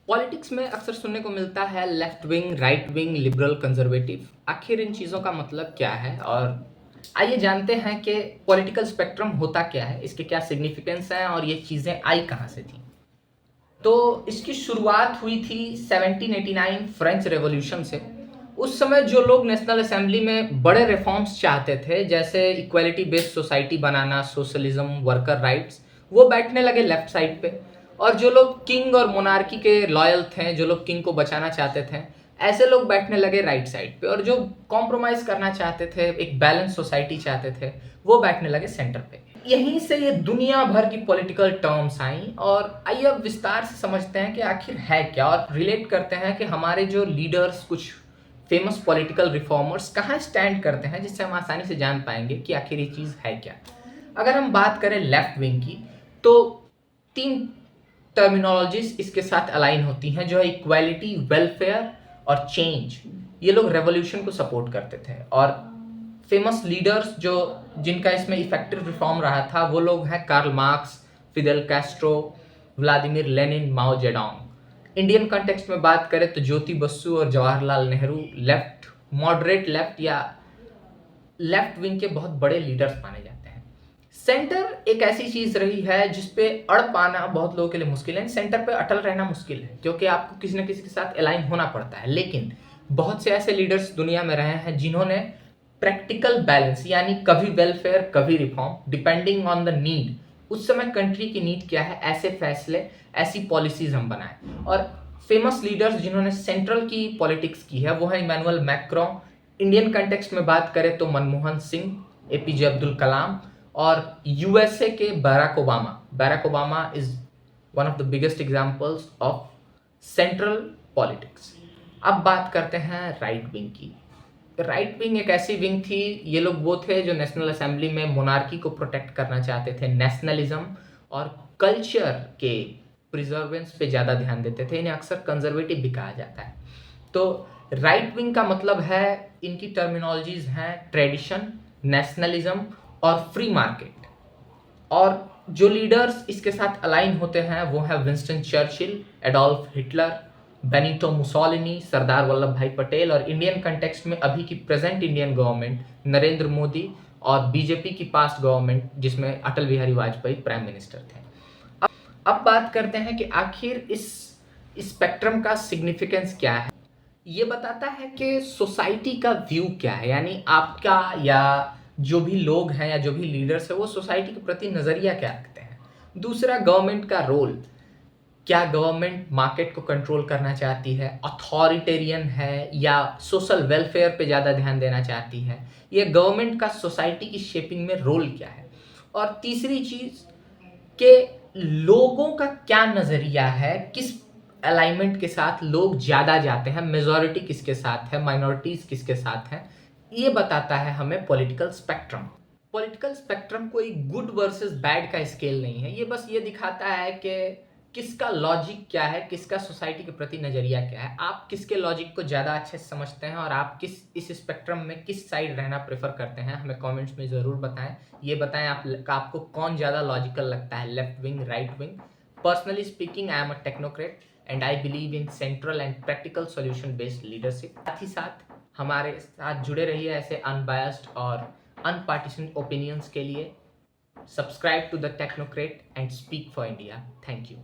Politics में अक्सर सुनने को मिलता है left wing, right wing, liberal, conservative. आखिर इन चीज़ों का मतलब क्या है? और आइए जानते हैं कि पॉलिटिकल स्पेक्ट्रम होता क्या है, इसके क्या सिग्निफिकेंस हैं और ये चीज़ें आई कहाँ से थी। तो इसकी शुरुआत हुई थी 1789 फ्रेंच रेवोल्यूशन से। उस समय जो लोग नेशनल असेंबली में बड़े रिफॉर्म्स चाहते थे, जैसे इक्वालिटी बेस्ड सोसाइटी बनाना, सोशलिज्म, वर्कर राइट्स, वो बैठने लगे लेफ्ट साइड पे। और जो लोग किंग और मोनार्की के लॉयल थे, जो लोग किंग को बचाना चाहते थे, ऐसे लोग बैठने लगे राइट साइड पे। और जो कॉम्प्रोमाइज करना चाहते थे, एक बैलेंस सोसाइटी चाहते थे, वो बैठने लगे सेंटर पे। यहीं से ये दुनिया भर की पॉलिटिकल टर्म्स आई। और आइए अब विस्तार से समझते हैं कि आखिर है क्या, और रिलेट करते हैं कि हमारे जो लीडर्स, कुछ फेमस पॉलिटिकल रिफॉर्मर्स कहाँ स्टैंड करते हैं, जिससे हम आसानी से जान पाएंगे कि आखिर ये चीज़ है क्या। अगर हम बात करें लेफ्ट विंग की, तो तीन टर्मिनोलॉजीज इसके साथ अलाइन होती हैं, जो है इक्वालिटी, वेलफेयर और चेंज। ये लोग रेवोल्यूशन को सपोर्ट करते थे। और फेमस लीडर्स जो जिनका इसमें इफेक्टिव रिफॉर्म रहा था, वो लोग हैं Karl Marx, Fidel Castro, Vladimir Lenin, Mao Zedong. Indian context में बात करें तो ज्योति बसु और Jawaharlal Nehru left, moderate left या लेफ्ट विंग के बहुत बड़े लीडर्स माने जाते हैं। सेंटर एक ऐसी चीज रही है जिसपे अड़ पाना बहुत लोगों के लिए मुश्किल है। सेंटर पे अटल रहना मुश्किल है, क्योंकि आपको किसी न किसी के साथ अलाइन होना पड़ता है। लेकिन बहुत से ऐसे लीडर्स दुनिया में रहे हैं जिन्होंने प्रैक्टिकल बैलेंस, यानी कभी वेलफेयर कभी reform, depending on the need, उस समय कंट्री की नीड क्या है, ऐसे फैसले, ऐसी पॉलिसीज हम बनाए। और फेमस लीडर्स जिन्होंने सेंट्रल की पॉलिटिक्स की है, वो है इमैनुअल मैक्रों। इंडियन कंटेक्स्ट में बात करें तो मनमोहन सिंह, एपीजे अब्दुल कलाम, और यूएसए के बैराक Obama. बैराक Obama is one of the biggest examples of central politics. अब बात करते हैं राइट विंग की। राइट विंग एक ऐसी विंग थी, ये लोग वो थे जो नेशनल असेंबली में मोनार्की को प्रोटेक्ट करना चाहते थे, नेशनलिज्म और कल्चर के प्रिजर्वेंस पे ज़्यादा ध्यान देते थे। इन्हें अक्सर कंजर्वेटिव भी कहा जाता है। तो राइट विंग का मतलब है, इनकी टर्मिनोलॉजीज हैं ट्रेडिशन, नेशनलिज्म और फ्री मार्केट। और जो लीडर्स इसके साथ अलाइन होते हैं वो है Winston Churchill, Adolf Hitler, Benito Mussolini, Sardar Vallabh Bhai Patel. और इंडियन कंटेक्स्ट में अभी की present Indian government, Narendra Modi, और बीजेपी की पास्ट गवर्नमेंट जिसमें अटल बिहारी वाजपेयी प्राइम मिनिस्टर थे। अब बात करते हैं कि आखिर इस स्पेक्ट्रम का सिग्निफिकेंस क्या है। ये बताता है कि सोसाइटी का व्यू क्या है, यानी आपका या जो भी लोग हैं या जो भी लीडर्स है, वो सोसाइटी के प्रति नज़रिया क्या रखते हैं। दूसरा, गवर्नमेंट का रोल, क्या गवर्नमेंट मार्केट को कंट्रोल करना चाहती है, अथॉरिटेरियन है, या सोशल वेलफेयर पे ज़्यादा ध्यान देना चाहती है। ये गवर्नमेंट का सोसाइटी की शेपिंग में रोल क्या है। और तीसरी चीज़ कि लोगों का क्या नज़रिया है, किस अलाइनमेंट के साथ लोग ज़्यादा जाते हैं, मेजॉरिटी किसके साथ है, माइनॉरिटीज़ किसके साथ हैं। ये बताता है हमें पॉलिटिकल स्पेक्ट्रम। पॉलिटिकल स्पेक्ट्रम कोई गुड वर्सेस बैड का स्केल नहीं है, ये बस ये दिखाता है कि किसका लॉजिक क्या है, किसका सोसाइटी के प्रति नज़रिया क्या है। आप किसके लॉजिक को ज़्यादा अच्छे से समझते हैं और आप किस इस स्पेक्ट्रम में किस साइड रहना प्रेफर करते हैं, हमें कमेंट्स में ज़रूर बताएं। ये बताएं आपको कौन ज़्यादा लॉजिकल लगता है, left wing, right wing. Personally speaking, I am a technocrat and I believe in central and practical solution based leadership. साथ ही साथ हमारे साथ जुड़े रहिए ऐसे अनबायस्ड और अनपार्टीशन ओपिनियंस के लिए। Subscribe to the technocrat and speak for India. Thank you.